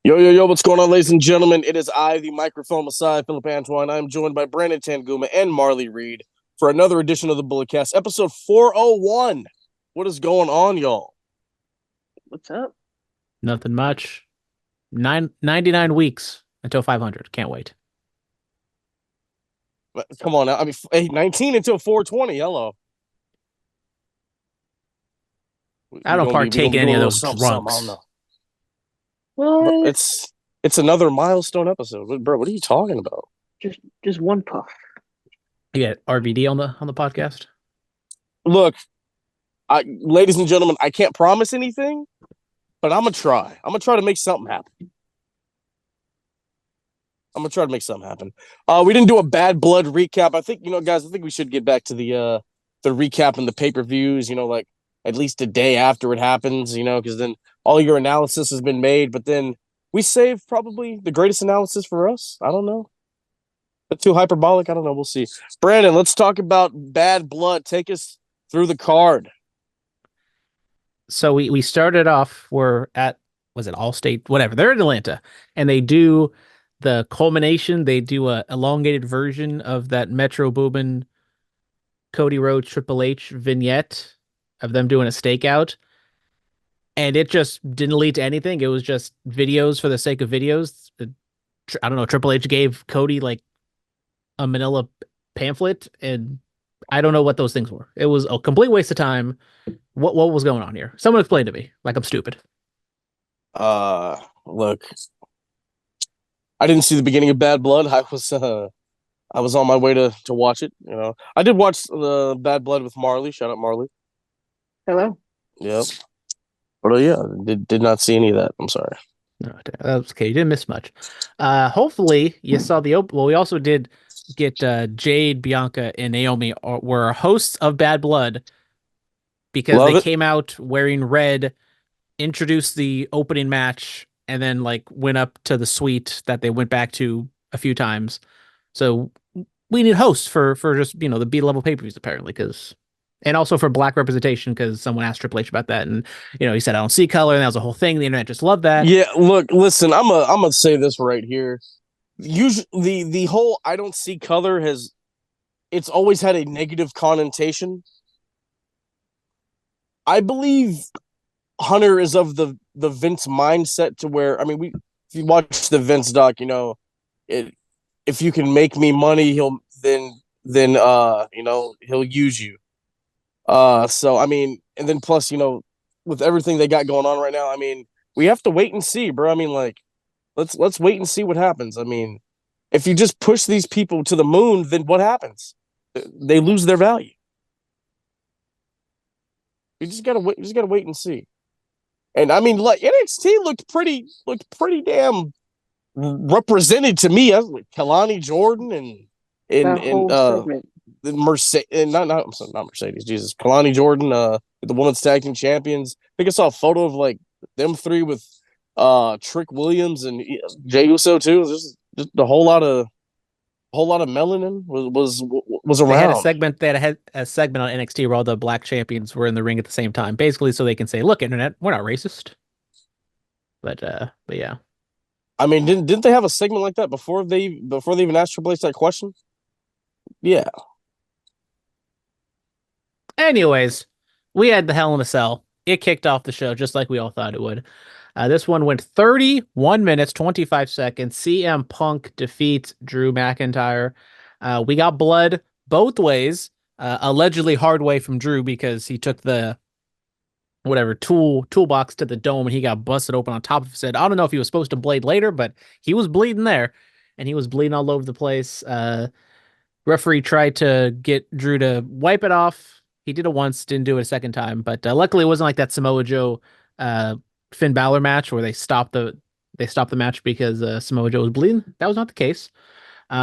Yo, yo, yo, what's going on, ladies and gentlemen? It is I, the microphone Messiah, Phillip. I am joined by Brandon Tanguma and Marlee Reed for another edition of the Bulletcast, episode 401. What is going on, y'all? What's up? Nothing much. 99 weeks until 500. Can't wait. Come on now. I mean, hey, 19 until 420. Hello. I don't partake in any of those drugs. I don't know. What? It's another milestone episode. Bro, what are you talking about? Just one puff. You got RVD on the podcast? Look, ladies and gentlemen, I can't promise anything, but I'm going to try. I'm going to try to make something happen. We didn't do a Bad Blood recap. I think, guys, I think we should get back to the recap and the pay-per-views, like at least a day after it happens, because then all your analysis has been made, but then we save probably the greatest analysis for us. I don't know. But too hyperbolic? I don't know. We'll see. Brandon, let's talk about Bad Blood. Take us through the card. So we started off, we're at, was it Allstate? Whatever. They're in Atlanta, and they do the culmination. They do a elongated version of that Metro Boomin, Cody Rhodes, Triple H vignette of them doing a stakeout. And it just didn't lead to anything. It was just videos for the sake of videos. I don't know. Triple H gave Cody like a manila pamphlet, and I don't know what those things were. It was a complete waste of time. What was going on here? Someone explain to me. Like I'm stupid. Look, I didn't see the beginning of Bad Blood. I was on my way to watch it. I did watch the Bad Blood with Marlee. Shout out Marlee. Hello. Yep. But yeah, did not see any of that. I'm sorry. No, that's okay. You didn't miss much. Hopefully you saw the open. Well, we also did get Jade, Bianca, and Naomi were hosts of Bad Blood because they came out wearing red, introduced the opening match, and then like went up to the suite that they went back to a few times. So we need hosts for just the B level pay-per-views apparently, and also for black representation, because someone asked Triple H about that, and he said I don't see color, and that was a whole thing. The internet just loved that. Yeah, look, listen, I'm gonna say this right here. Usually, the whole I don't see color it's always had a negative connotation. I believe Hunter is of the Vince mindset to where if you watch the Vince doc, if you can make me money, he'll use you. And then plus, with everything they got going on right now, we have to wait and see, bro. Let's wait and see what happens. If you just push these people to the moon, then what happens? They lose their value. You just gotta wait and see. And like NXT looked pretty damn represented to me. As like Kalani Jordan and Mercedes, not Mercedes, Jesus. Kalani Jordan, the women's tag team champions. I think I saw a photo of like them three with Trick Williams and Jey Uso too. Just a whole lot of melanin was around. They had a segment on NXT where all the black champions were in the ring at the same time, basically so they can say, "Look, internet, we're not racist." But yeah. Didn't they have a segment like that before they even asked Triple H that question? Yeah. Anyways, we had the Hell in a Cell. It kicked off the show just like we all thought it would. This one went 31 minutes, 25 seconds. CM Punk defeats Drew McIntyre. We got blood both ways. Allegedly hard way from Drew because he took the toolbox to the dome and he got busted open on top of his head. I don't know if he was supposed to bleed later, but he was bleeding there, and he was bleeding all over the place. Referee tried to get Drew to wipe it off. He did it once, didn't do it a second time, but luckily it wasn't like that Samoa Joe Finn Balor match where they stopped the match because Samoa Joe was bleeding. That was not the case.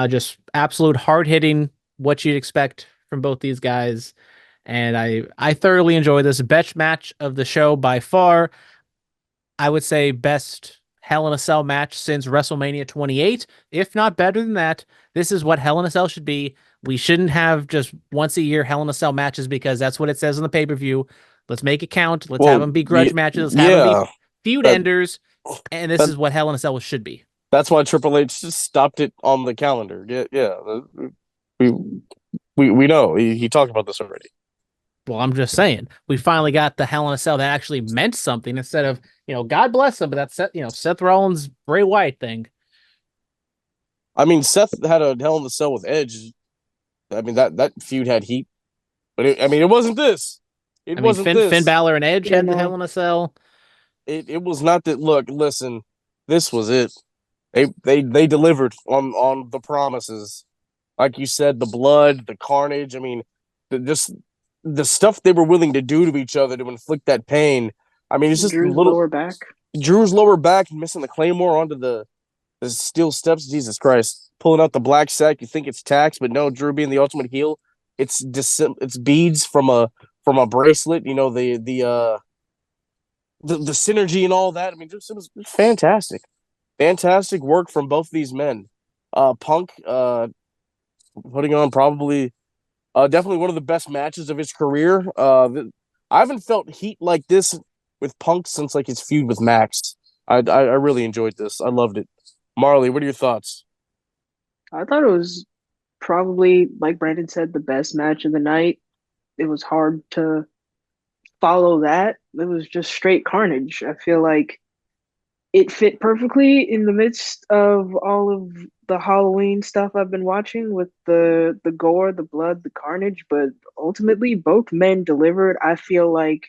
Just absolute hard hitting, what you'd expect from both these guys. And I thoroughly enjoy this. Best match of the show by far. I would say best Hell in a Cell match since WrestleMania 28, if not better than that. This is what Hell in a Cell should be. We shouldn't have just once a year Hell in a Cell matches because that's what it says on the pay-per-view. Let's make it count. Let's have them be grudge matches. Let's have them be feud enders. And this That, is what Hell in a Cell should be. that's why Triple H just stopped it on the calendar. Yeah, yeah. We we know he talked about this already. Well, I'm just saying, we finally got the Hell in a Cell that actually meant something instead of, God bless him, but that's Seth Rollins, Bray Wyatt thing. I mean, Seth had a Hell in the Cell with Edge. I mean that feud had heat, but it wasn't this. It I mean, wasn't Finn this. Balor and Edge Yeah, had the no. Hell in a Cell. It was not that. Look, listen, this was it. They delivered on the promises. Like you said, the blood, the carnage. I mean, just the stuff they were willing to do to each other to inflict that pain. I mean, it's just Drew's little lower back. Drew's lower back and missing the claymore onto the steel steps. Jesus Christ, pulling out the black sack. You think it's tax, but no. Drew being the ultimate heel, it's beads from a bracelet. You know the synergy and all that. I mean, it was fantastic, fantastic work from both these men. Punk putting on probably definitely one of the best matches of his career. I haven't felt heat like this with Punk since like his feud with Max. I really enjoyed this. I loved it. Marlee, what are your thoughts? I thought it was probably, like Brandon said, the best match of the night. It was hard to follow that. It was just straight carnage. I feel like it fit perfectly in the midst of all of the Halloween stuff I've been watching with the gore, the blood, the carnage, but ultimately both men delivered. I feel like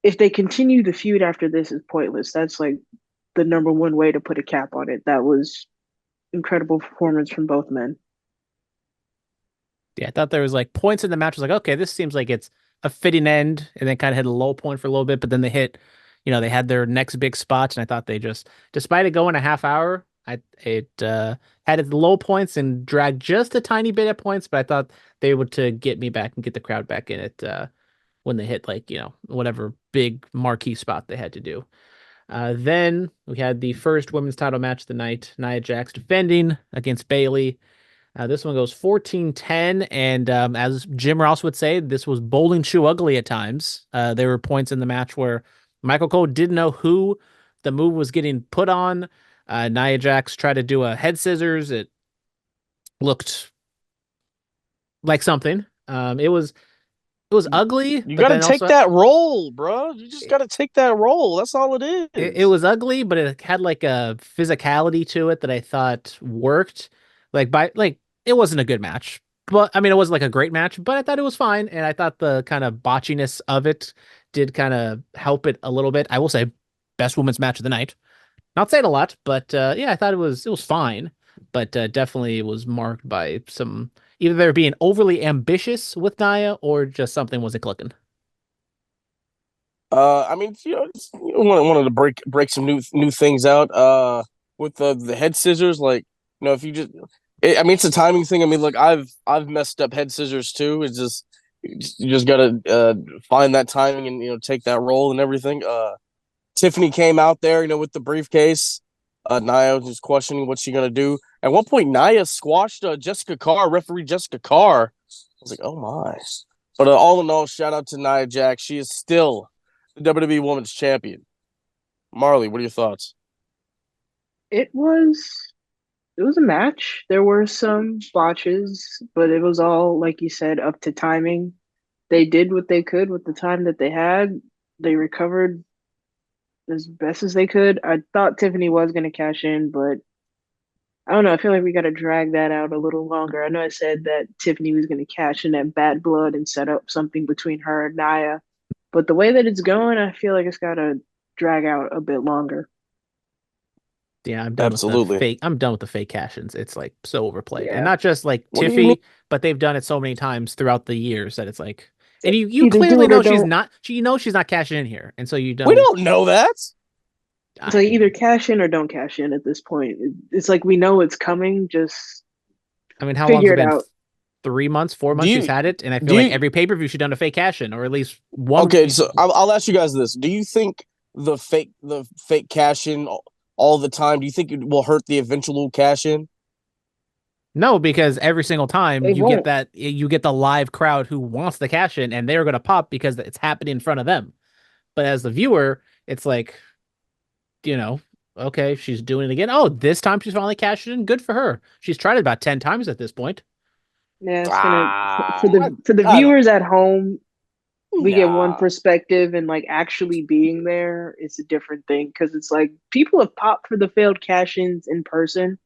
if they continue the feud after this is pointless. That's like the number one way to put a cap on it. That was incredible performance from both men. Yeah, I thought there was like points in the match. I was like, okay, this seems like it's a fitting end, and then kind of hit a low point for a little bit, but then they had their next big spots, and I thought they just, despite it going a half hour, it had its low points and dragged just a tiny bit at points, but I thought they would to get me back and get the crowd back in it when they hit like whatever big marquee spot they had to do. Then we had the first women's title match of the night, Nia Jax defending against Bayley. This one goes 14-10, and as Jim Ross would say, this was bowling shoe ugly at times. There were points in the match where Michael Cole didn't know who the move was getting put on. Nia Jax tried to do a head scissors. It looked like something. It was ugly, You but got to then take also that role, bro. You just got to take that role. That's all it is. it was ugly, but it had like a physicality to it that I thought worked. It wasn't a good match, but I mean it wasn't like a great match, but I thought it was fine, and I thought the kind of botchiness of it did kind of help it a little bit. I will say, best women's match of the night. Not saying a lot, but yeah, I thought it was fine, but definitely was marked by some either there being overly ambitious with Nia or just something wasn't clicking. I mean, wanted to break some new things out. With the head scissors, like if you just, I mean, it's a timing thing. I mean, look, I've messed up head scissors too. It's just you just gotta find that timing and take that role and everything. Tiffany came out there, with the briefcase. Nia was just questioning what she gonna do. At one point, Nia squashed Jessica Carr, referee Jessica Carr. I was like, oh my. But all in all, shout out to Nia Jax. She is still the WWE Women's Champion. Marlee, what are your thoughts? It was it was a match. There were some botches, but it was all, like you said, up to timing. They did what they could with the time that they had. They recovered as best as they could. I thought Tiffany was going to cash in, but I don't know. I feel like we got to drag that out a little longer. I know I said that Tiffany was going to cash in at Bad Blood and set up something between her and Nia, but the way that it's going, I feel like it's got to drag out a bit longer. Yeah, I'm done with the Absolutely. fake. I'm done with the fake cash-ins. It's like so overplayed, and Yeah. not just like What do you mean? Tiffy, but they've done it so many times throughout the years that it's like, and you Either do clearly it or know she's don't. not. She she's not cashing in here, and so you We don't. don't know that. So I either mean, cash in or don't cash in at this point. It's like we know it's coming. Just I mean, how long's figure it it been? out. 3 months, four Do months she's you had it, and I do feel like you every pay-per-view she's done a fake cash-in, or at least one. okay, so I'll ask you guys this. Do you think the fake cash in all the time, do you think it will hurt the eventual cash in? No, because every single time It won't. you get the live crowd who wants the cash-in, and they're gonna pop because it's happening in front of them. But as the viewer, it's like okay, she's doing it again. Oh, this time she's finally cashed in. Good for her. She's tried it about 10 times at this point. Yeah, it's gonna for Ah, the I don't viewers at home, we get one nah. perspective, and like actually being there, it's a different thing because it's like people have popped for the failed cash-ins in person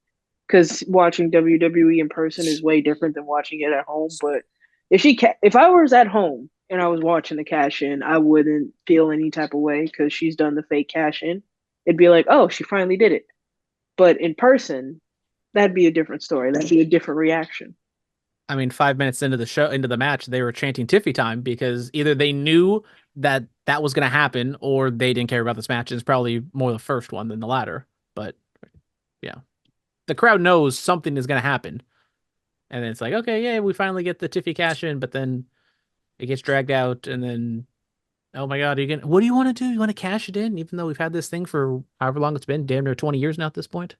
because watching WWE in person is way different than watching it at home. But if I was at home and I was watching the cash in, I wouldn't feel any type of way because she's done the fake cash in. It'd be like, oh, she finally did it. But in person, that'd be a different story. That'd be a different reaction. I mean, 5 minutes into the match, they were chanting Tiffy time because either they knew that that was going to happen or they didn't care about this match. It's probably more the first one than the latter. But yeah, the crowd knows something is going to happen. And then it's like, okay, yeah, we finally get the Tiffy cash in, but then it gets dragged out. And then, oh my God, what do you want to do? You want to cash it in, even though we've had this thing for however long it's been, damn near 20 years now at this point?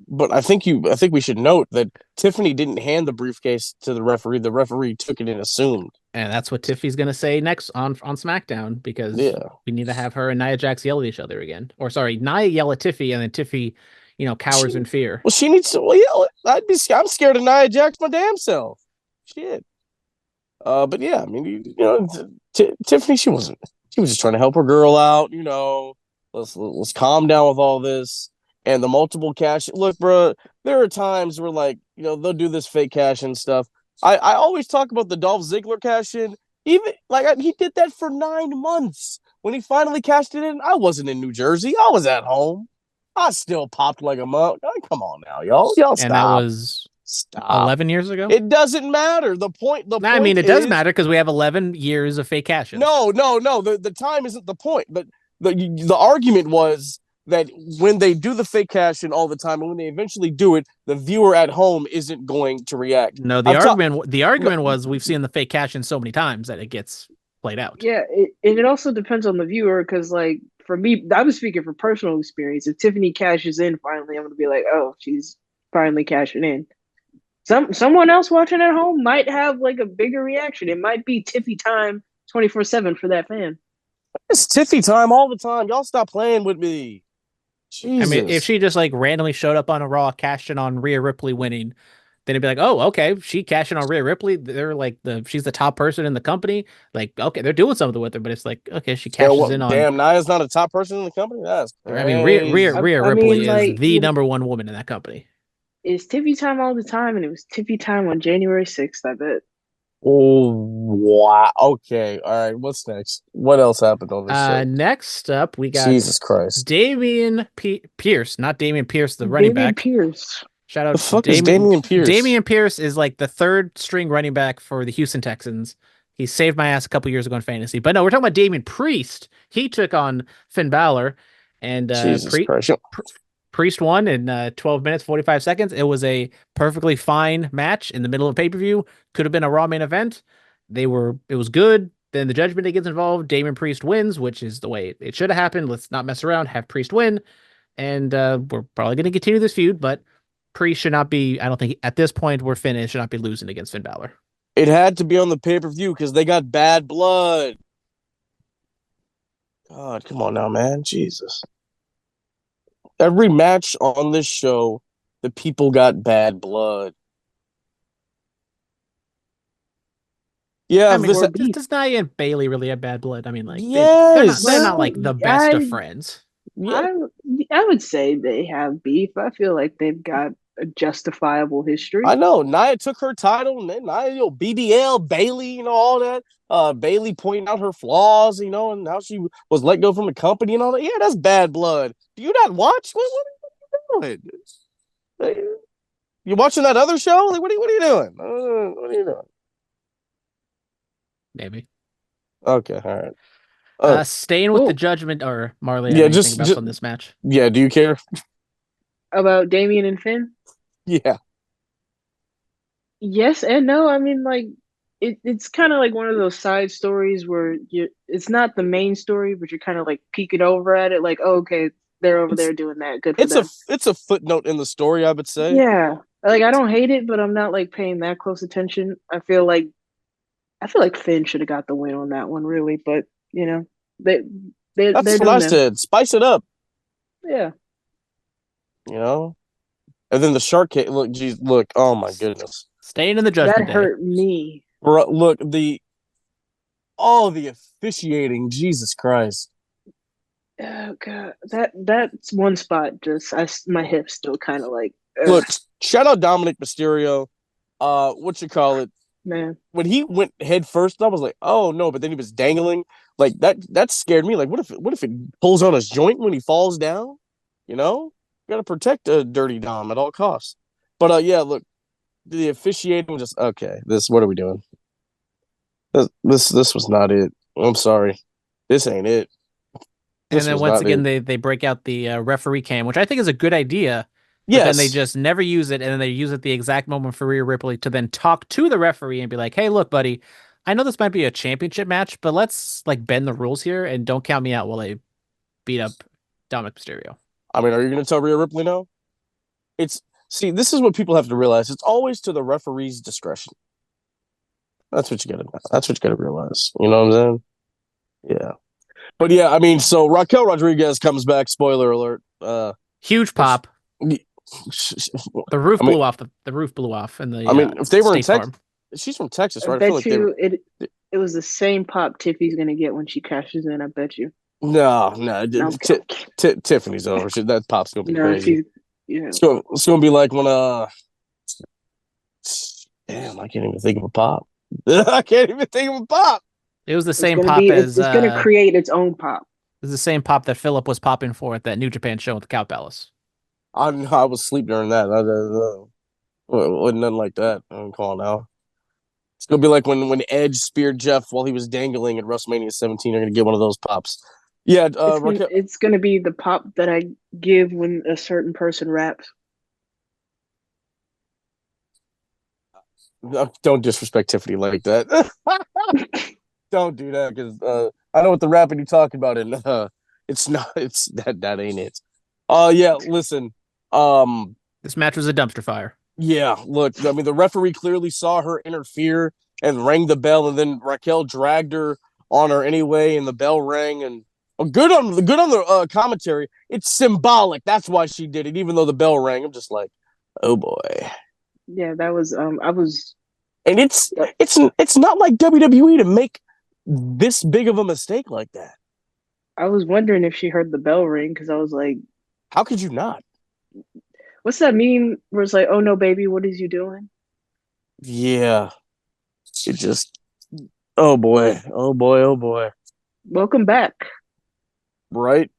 But I think we should note that Tiffany didn't hand the briefcase to the referee. The referee took it and assumed. And that's what Tiffy's gonna say next on SmackDown because Yeah. we need to have her and Nia Jax yell at each other again. Or sorry, Nia yell at Tiffy and then Tiffy, cowers in fear. Well, she needs to. Well, yeah, I'm scared of Nia Jax my damn self. Shit. But yeah, I mean, Tiffany, she wasn't. She was just trying to help her girl out. Let's calm down with all this and the multiple cash. Look, bro, there are times where they'll do this fake cash and stuff. I always talk about the Dolph Ziggler cash in. Even he did that for 9 months. When he finally cashed it in, I wasn't in New Jersey. I was at home. I still popped like a monk. Come on now, y'all. Y'all stop. And that was stop. 11 years ago. It doesn't matter. The point. I mean, it does matter because we have 11 years of fake cash. No. The time isn't the point. But the argument was that when they do the fake cash in all the time, and when they eventually do it, the viewer at home isn't going to react. No, the argument was we've seen the fake cash in so many times that it gets played out. Yeah, it also depends on the viewer because, like, for me, I was speaking from personal experience. If Tiffany cashes in finally, I'm gonna be like, oh, she's finally cashing in. Someone else watching at home might have like a bigger reaction. It might be Tiffy time 24/7 for that fan. It's Tiffy time all the time. Y'all stop playing with me. Jesus. I mean, if she just like randomly showed up on a Raw, cashed in on Rhea Ripley winning, then it'd be like, oh, okay, she cashed in on Rhea Ripley. They're like she's the top person in the company. Like, okay, they're doing something with her, but it's like, okay, she cashes in on. Damn, Nia's not a top person in the company. That's crazy. I mean, Rhea Ripley is the number one woman in that company. It's Tiffy time all the time, and it was Tiffy time on January 6th, I bet. Oh, wow. Okay. All right. What's next? What else happened on this show? Next up, we got Jesus Christ. Damian Pierce, not Damian Pierce, the running back. Pierce. Shout out the fuck is Damian Pierce? Damian Pierce is like the third string running back for the Houston Texans. He saved my ass a couple years ago in fantasy. But no, we're talking about Damian Priest. He took on Finn Balor, and Priest won in 12 minutes, 45 seconds. It was a perfectly fine match in the middle of a pay-per-view. Could have been a Raw main event. It was good. Then the Judgment Day gets involved. Damian Priest wins, which is the way it should have happened. Let's not mess around. Have Priest win. And we're probably going to continue this feud, but Priest should not be, I don't think at this point we're finished, should not be losing against Finn Balor. It had to be on the pay-per-view because they got bad blood. God, come on now, man. Jesus. Every match on this show, the people got bad blood. Yeah, I mean, does Nia and Bailey really have bad blood? I mean, like, yes. they're not like the best of friends. Yeah. I would say they have beef. I feel like they've got a justifiable history. I know. Nia took her title, and then Nia, BBL, Bailey, all that. Bailey pointing out her flaws, and how she was let go from the company and all that. Yeah, that's bad blood. Do you not watch? What are you doing? You watching that other show? Like, what are you doing? What are you doing? Maybe. Okay, all right. Staying with the Judgment, or Marlee, yeah, just on this match. Yeah, do you care about Damian and Finn? Yeah. Yes and no. I mean, like, it's kind of like one of those side stories where it's not the main story, but you're kind of like peeking over at it, like, oh, okay, they're over there doing that. Good for them. It's a footnote in the story, I would say. Yeah, like, I don't hate it, but I'm not like paying that close attention. I feel like Finn should have got the win on that one, really, but they're what I said. Spice it up. Yeah. You know? And then the shark cage. Look, geez, look. Oh my goodness. Staying in the That Judgment Day. hurt me. Bro, look, the officiating. Jesus Christ. Oh god, that's one spot. Just my hips still kind of like, Look, shout out Dominic Mysterio. What you call it? man. When he went head first, I was like, oh no, but then he was dangling. Like that scared me. Like, what if it pulls on his joint when he falls down? You know? You gotta protect a dirty Dom at all costs. But yeah, look, the officiating was just okay. What are we doing? This was not it. I'm sorry. This ain't it. And This then was once not again, it. they break out the referee cam, which I think is a good idea. But then they Yes. just never use it, and then they use it the exact moment for Rhea Ripley to then talk to the referee and be like, "Hey, look, buddy, I know this might be a championship match, but let's like bend the rules here and don't count me out while I beat up Dominic Mysterio." I mean, are you gonna tell Rhea Ripley no? It's see, this is what people have to realize. It's always to the referee's discretion. That's what you gotta realize. You know what I'm saying? Yeah. But yeah, I mean, so Raquel Rodriguez comes back, spoiler alert. Huge pop. The roof blew off. The roof blew off in the I mean, if they were in State Texas, Farm. she's from Texas, I right? I feel bet like you it was the same pop Tiffy's gonna get when she cashes in. I bet you. no, No, Tiffany's over. That pop's gonna be no, crazy. she's yeah. It's gonna be like when damn, I can't even think of a pop. I can't even think of a pop. It was the same pop as it's gonna create its own pop. It was the same pop that Phillip was popping for at that New Japan show at the Cow Palace. I was asleep during that. Wasn't nothing like that. I'm calling out. It's gonna be like when Edge speared Jeff while he was dangling at WrestleMania 17. You're gonna get one of those pops. Yeah, it's gonna be the pop that I give when a certain person raps. Don't disrespect Tiffany like that. Don't do that because I know what the rapping you're talking about, and it's not. It's that ain't it. Yeah. Listen. This match was a dumpster fire. Yeah. Look, I mean, the referee clearly saw her interfere and rang the bell, and then Raquel dragged her on her anyway, and the bell rang. And good on the commentary. It's symbolic. That's why she did it, even though the bell rang. I'm just like, oh boy. Yeah, that was I was. And it's not like WWE to make this big of a mistake like that. I was wondering if she heard the bell ring because I was like, how could you not? What's that meme where it's like, oh no, baby, what is you doing? Yeah. It just oh boy. Oh boy. Oh boy. Welcome back. Right?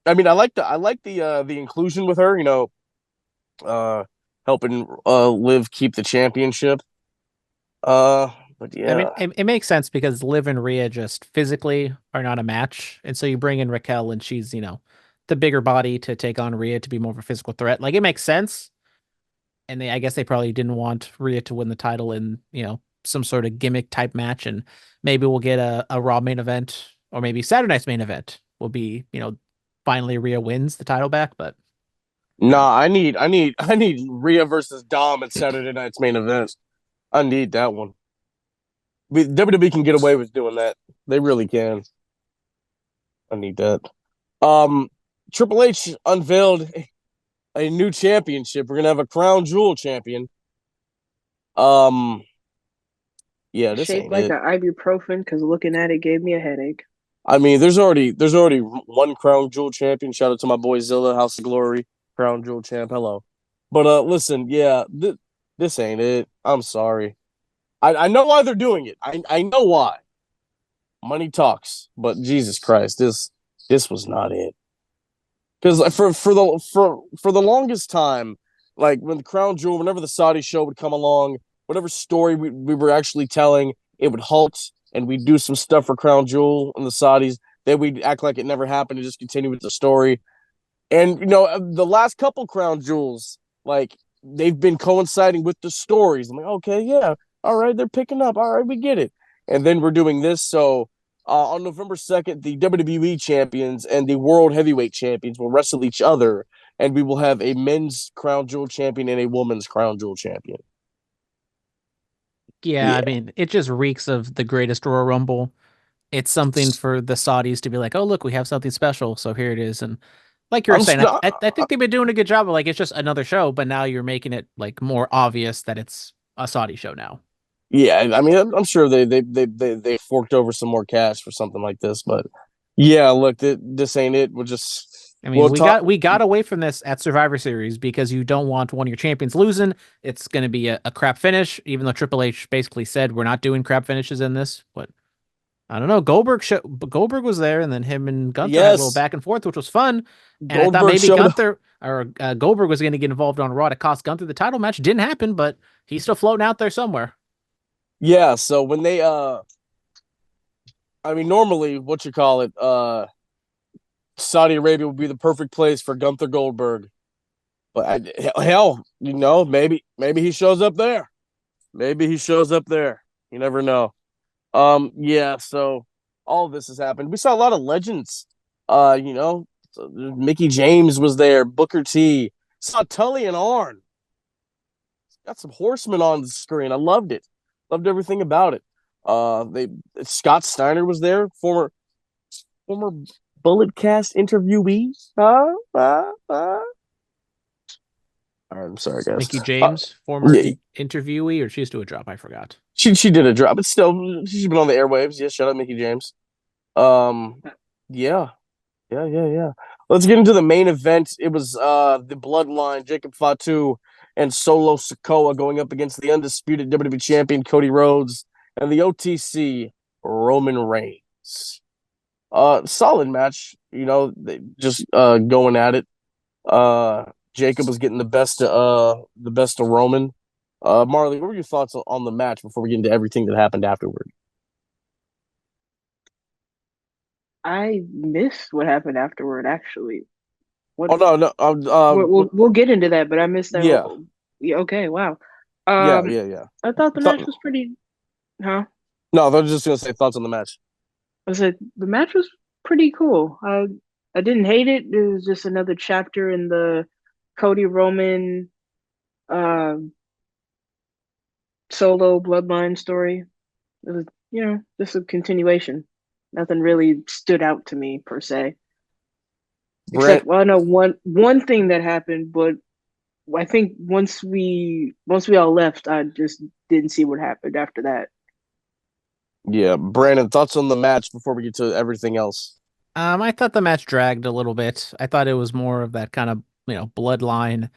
I mean, I like the inclusion with her, helping Liv keep the championship. But yeah. I mean, it makes sense because Liv and Rhea just physically are not a match. And so you bring in Raquel and she's, the bigger body to take on Rhea to be more of a physical threat. Like it makes sense. And I guess they probably didn't want Rhea to win the title in, some sort of gimmick type match. And maybe we'll get a Raw main event or maybe Saturday night's main event will be, finally Rhea wins the title back. But nah, I need Rhea versus Dom at Saturday night's main event. I need that one. WWE can get away with doing that. They really can. I need that. Triple H unveiled a new championship. We're gonna have a crown jewel champion. Yeah, this shaped ain't like it. an ibuprofen because looking at it gave me a headache. I mean, there's already one crown jewel champion. Shout out to my boy Zilla, House of Glory, crown jewel champ. Hello, but listen, yeah, this ain't it. I'm sorry. I know why they're doing it. I know why. Money talks, but Jesus Christ, this was not it. Because for the longest time, like when the Crown Jewel, whenever the Saudi show would come along, whatever story we were actually telling, it would halt and we'd do some stuff for Crown Jewel and the Saudis. Then we'd act like it never happened and just continue with the story. And the last couple Crown Jewels, like they've been coinciding with the stories. I'm like, okay, yeah, all right, they're picking up. All right, we get it. And then we're doing this, so on November 2nd, the WWE champions and the World Heavyweight champions will wrestle each other, and we will have a men's crown jewel champion and a woman's crown jewel champion. yeah, I mean, it just reeks of the greatest Royal Rumble. It's something for the Saudis to be like, oh, look, we have something special. So here it is. And like you were saying, I think they've been doing a good job of like it's just another show, but now you're making it like more obvious that it's a Saudi show now. Yeah, I mean, I'm sure they forked over some more cash for something like this, but yeah, look, this ain't it. We'll just. I mean, we got away from this at Survivor Series because you don't want one of your champions losing. It's going to be a crap finish, even though Triple H basically said we're not doing crap finishes in this. But I don't know. Goldberg was there, and then him and Gunther had a little back and forth, which was fun. And I thought maybe Gunther or Goldberg was going to get involved on Raw to cost Gunther the title match. Didn't happen, but he's still floating out there somewhere. Yeah. So when they I mean, normally Saudi Arabia would be the perfect place for Gunther Goldberg, but hell, maybe he shows up there. Maybe he shows up there. You never know. Yeah. So all of this has happened. We saw a lot of legends. So Mickey James was there. Booker T. Saw Tully and Arn. Got some horsemen on the screen. I loved it. Loved everything about it. Scott Steiner was there. Former Bullet Cast interviewee. All right, I'm sorry, guys. Mickey James, former interviewee, or she's to a drop? I forgot. She did a drop, but still, she's been on the airwaves. Yeah, shout out Mickey James. Yeah. Let's get into the main event. It was the Bloodline, Jacob Fatu and Solo Sikoa going up against the undisputed WWE champion Cody Rhodes and the OTC Roman Reigns. Solid match. They just going at it. Jacob was getting the best of Roman. Marlee, what were your thoughts on the match before we get into everything that happened afterward? I missed what happened afterward, actually. No. We'll get into that, but I missed that. Yeah. Yeah. Okay. Wow. Yeah. I thought the match was pretty. Huh? No, I was just gonna say thoughts on the match. I said the match was pretty cool. I didn't hate it. It was just another chapter in the Cody Roman solo bloodline story. It was, just a continuation. Nothing really stood out to me per se. Except, well, I know one thing that happened, but I think once we all left, I just didn't see what happened after that. Yeah, Brandon, thoughts on the match before we get to everything else? I thought the match dragged a little bit. I thought it was more of that kind of, bloodline,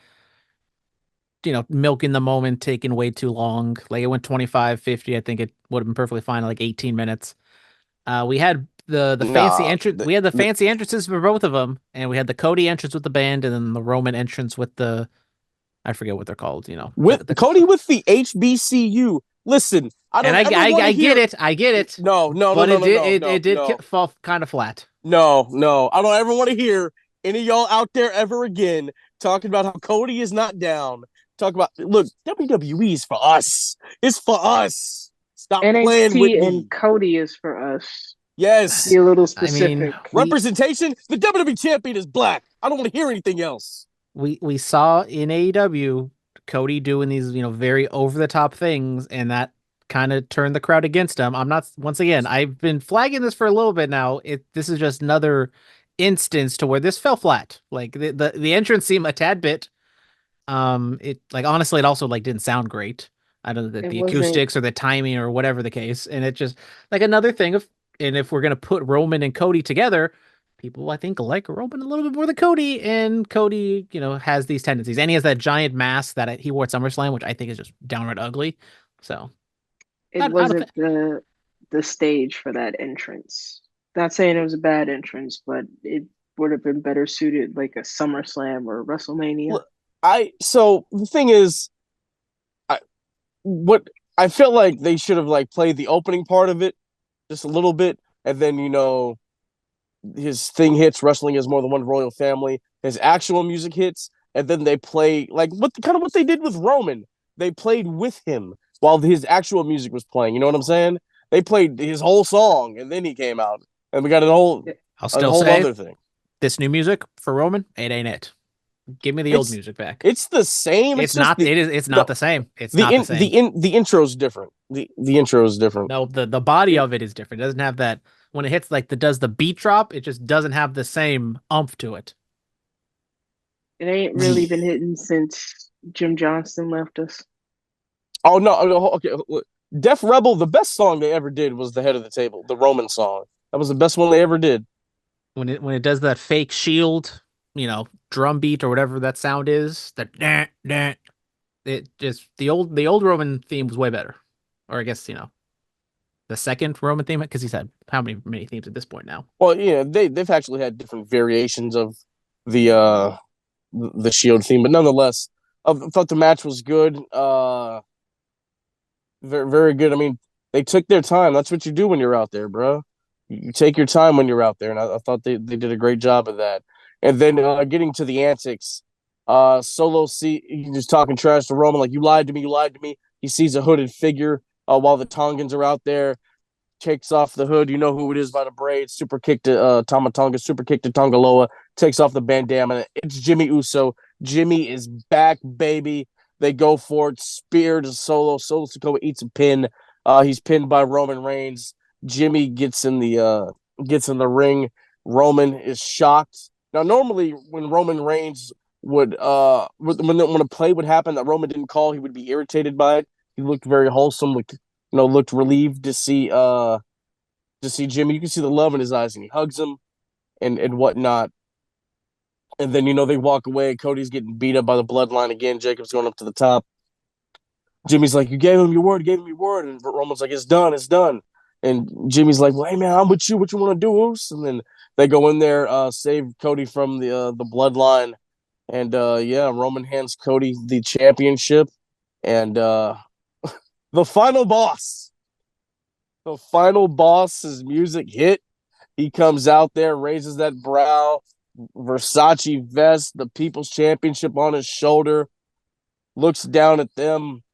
milking the moment, taking way too long. Like it went 25-50. I think it would have been perfectly fine, like 18 minutes. We had the fancy entrance. We had the fancy entrances for both of them, and we had the Cody entrance with the band, and then the Roman entrance with the, I forget what they're called. With the Cody with the HBCU. Listen, I get it. No, but it did fall kind of flat. No, I don't ever want to hear any of y'all out there ever again talking about how Cody is not down. Look, WWE is for us. It's for us. Stop NXT playing with me. And Cody is for us. Yes. Be a little specific. I mean, representation. The WWE champion is black. I don't want to hear anything else. We saw in AEW Cody doing these, very over the top things, and that kind of turned the crowd against him. Once again, I've been flagging this for a little bit now. This is just another instance to where this fell flat. Like the entrance seemed a tad bit. Honestly, it also didn't sound great. I don't know the acoustics or the timing or whatever the case. And it just another thing and if we're going to put Roman and Cody together, people I think like Roman a little bit more than Cody, and Cody, has these tendencies, and he has that giant mask that he wore at SummerSlam, which I think is just downright ugly. So it wasn't the stage for that entrance. Not saying it was a bad entrance, but it would have been better suited like a SummerSlam or WrestleMania. So the thing is, I felt like they should have played the opening part of it just a little bit, and then his thing hits. Wrestling is more than one royal family. His actual music hits, and then they play what they did with Roman. They played with him while his actual music was playing. You know what I'm saying? They played his whole song, and then he came out, and we got I'll still say other thing. This new music for Roman, it ain't it. Give me the old music back. It's the same. It's not the same. It's not the same. The intro is different. The intro is different. No, the body of it is different. It doesn't have that when it hits does the beat drop, it just doesn't have the same umph to it. It ain't really been hitting since Jim Johnston left us. Oh no, okay. Def Rebel, the best song they ever did was the Head of the Table, the Roman song. That was the best one they ever did. When it does that fake shield, drum beat or whatever that sound is, that nah, nah, it just the old Roman theme was way better. Or I guess, the second Roman theme, because he's had how many themes at this point now? Well, yeah, they've actually had different variations of the the Shield theme, but nonetheless, I thought the match was good. Very very good. I mean, they took their time. That's what you do when you're out there, bro. You take your time when you're out there, and I thought they did a great job of that. And then getting to the antics, Solo he's just talking trash to Roman like you lied to me, you lied to me. He sees a hooded figure while the Tongans are out there, takes off the hood. You know who it is by the braids. Super kick to Tama Tonga, super kick to Tongaloa, takes off the bandana. It's Jimmy Uso. Jimmy is back, baby. They go for it. Spear to Solo. Solo Sikoa eats a pin. He's pinned by Roman Reigns. Jimmy gets in the ring. Roman is shocked. Now, normally when Roman Reigns would when a play would happen that Roman didn't call, he would be irritated by it. He looked very wholesome, looked relieved to see Jimmy. You can see the love in his eyes, and he hugs him and whatnot. And then they walk away. Cody's getting beat up by the bloodline again. Jacob's going up to the top. Jimmy's like, "You gave him your word, and Roman's like, "It's done, it's done." And Jimmy's like, "Well, hey man, I'm with you. What you want to do, Oos?" And then they go in there, save Cody from the bloodline, and yeah, Roman hands Cody the championship, and the final boss. The final boss's music hit. He comes out there, raises that brow, Versace vest, the People's Championship on his shoulder, looks down at them,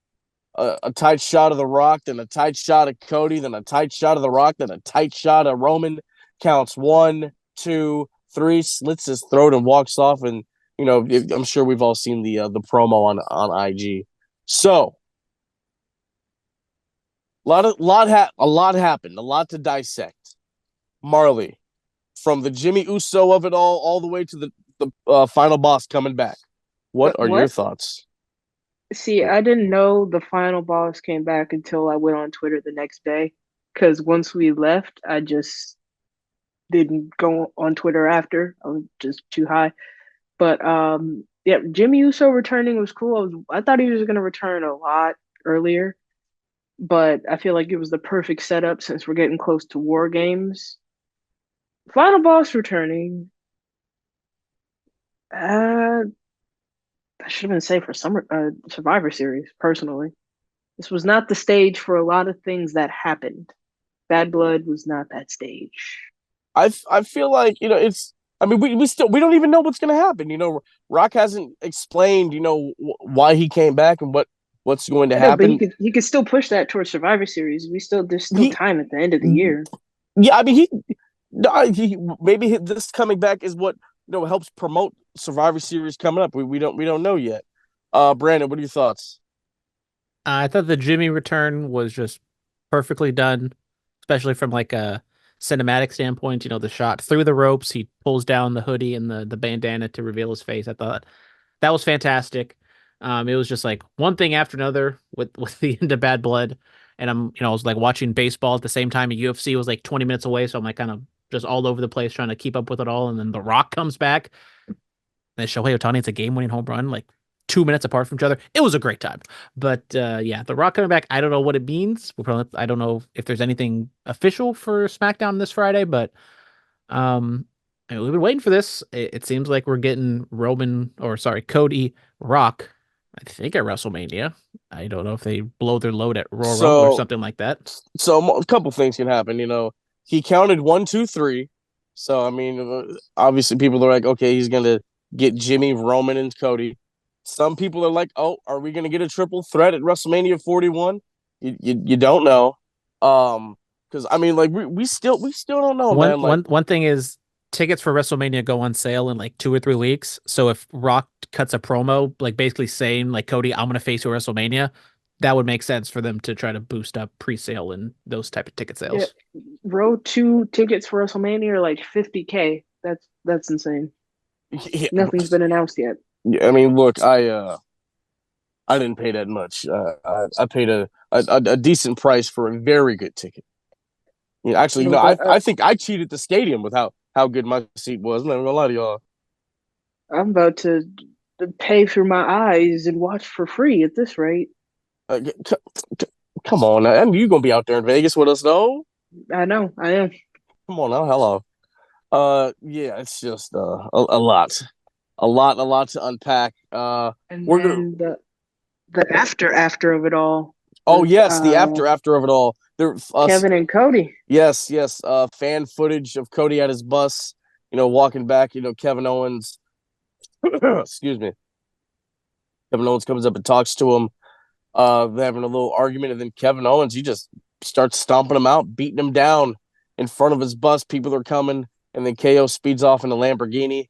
a tight shot of The Rock, then a tight shot of Cody, then a tight shot of The Rock, then a tight shot of Roman, counts 1, 2, 3, slits his throat and walks off. And, I'm sure we've all seen the promo on IG. So, a lot happened, a lot to dissect. Marlee, from the Jimmy Uso of it all the way to the final boss coming back. What are your thoughts? See, I didn't know the final boss came back until I went on Twitter the next day. Because once we left, I just didn't go on Twitter after. I was just too high. But yeah, Jimmy Uso returning was cool. I thought he was going to return a lot earlier, but I feel like it was the perfect setup since we're getting close to War Games. Final boss returning. I should have been saved for Survivor Series. Personally, this was not the stage for a lot of things that happened. Bad Blood was not that stage. I feel like it's. I mean, we don't even know what's going to happen. Rock hasn't explained why he came back and what's going to happen. But he could still push that towards Survivor Series. There's still time at the end of the year. Yeah, I mean he maybe this coming back is what helps promote Survivor Series coming up. We don't know yet. Brandon, what are your thoughts? I thought the Jimmy return was just perfectly done, especially from like a cinematic standpoint. The shot through the ropes, he pulls down the hoodie and the bandana to reveal his face. I thought that was fantastic. It was just like one thing after another with the end of Bad Blood, and I was like watching baseball at the same time. And UFC was like 20 minutes away, so I'm like kind of just all over the place trying to keep up with it all. And then The Rock comes back, and then Shohei Ohtani, it's a game-winning home run, like 2 minutes apart from each other. It was a great time. But yeah, The Rock coming back, I don't know what it means. I don't know if there's anything official for SmackDown this Friday, but we've been waiting for this. It seems like we're getting Cody Rock, I think at WrestleMania. I don't know if they blow their load at Royal Rumble or something like that. So a couple things can happen. He counted 1, 2, 3. So I mean, obviously people are like, okay, he's gonna get Jimmy, Roman, and Cody. Some people are like, oh, are we gonna get a triple threat at WrestleMania 41? You don't know. Because I mean, like we still don't know, man. Like, one thing is tickets for WrestleMania go on sale in like 2 or 3 weeks. So if Rock cuts a promo, like basically saying like, Cody, I'm gonna face you at WrestleMania, that would make sense for them to try to boost up pre-sale and those type of ticket sales. Yeah. Row 2 tickets for WrestleMania are like $50K. That's insane. Yeah. Nothing's been announced yet. Yeah, I mean, look, I didn't pay that much. I paid a decent price for a very good ticket. You know, actually, No, no, but I think I cheated the stadium with how good my seat was. I'm not gonna lie to y'all. I'm about to pay for my eyes and watch for free at this rate. Uh, c- Come on, I mean, you gonna be out there in Vegas with us, though? I know, I am. Come on now, hello. Yeah, it's just a lot to unpack. And We're gonna. then the after of it all Oh with yes, the after of it all. There, us. Kevin and Cody. Yes, yes. Fan footage of Cody at his bus. You know, walking back. You know, Kevin Owens. Excuse me. Kevin Owens comes up and talks to him. They're having a little argument, and then Kevin Owens, he just starts stomping him out, beating him down in front of his bus. People are coming, and then KO speeds off in a Lamborghini.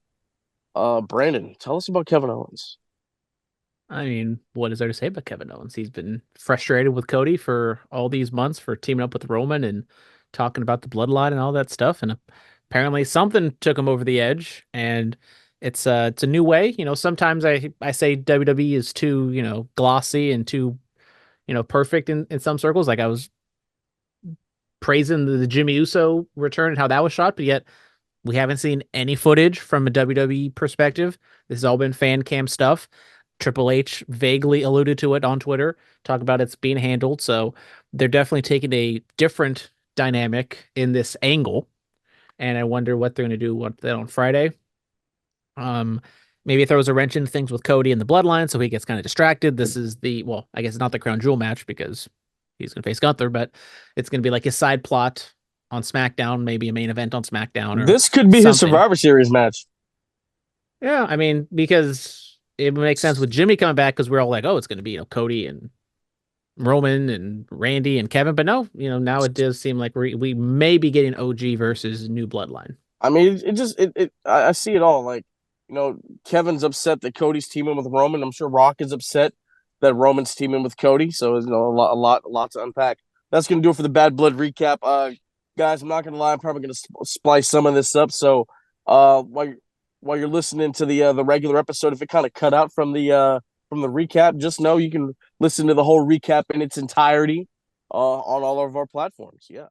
Brandon, tell us about Kevin Owens. I mean, what is there to say about Kevin Owens? He's been frustrated with Cody for all these months for teaming up with Roman and talking about the bloodline and all that stuff. And apparently something took him over the edge. And it's a new way. You know, sometimes I say WWE is too, glossy and too, perfect in some circles. Like I was praising the Jimmy Uso return and how that was shot, but yet we haven't seen any footage from a WWE perspective. This has all been fan cam stuff. Triple H vaguely alluded to it on Twitter, talk about it's being handled. So they're definitely taking a different dynamic in this angle. And I wonder what they're going to do with that on Friday. Um, Maybe it throws a wrench into things with Cody and the bloodline, so he gets kind of distracted. This is well, I guess it's not the crown jewel match because he's going to face Gunther, but it's going to be like his side plot on SmackDown, maybe a main event on SmackDown or This could be his something. Survivor Series match. Yeah, I mean, because it makes sense with Jimmy coming back because we're all like, oh, it's going to be, Cody and Roman and Randy and Kevin. But no, now it does seem like we may be getting OG versus New Bloodline. I mean, I see it all. Like, Kevin's upset that Cody's teaming with Roman. I'm sure Rock is upset that Roman's teaming with Cody. So, a lot to unpack. That's gonna do it for the Bad Blood recap. Guys, I'm not gonna lie. I'm probably gonna splice some of this up. So, while you're listening to the regular episode, if it kind of cut out from the recap, just know you can listen to the whole recap in its entirety on all of our platforms. Yeah.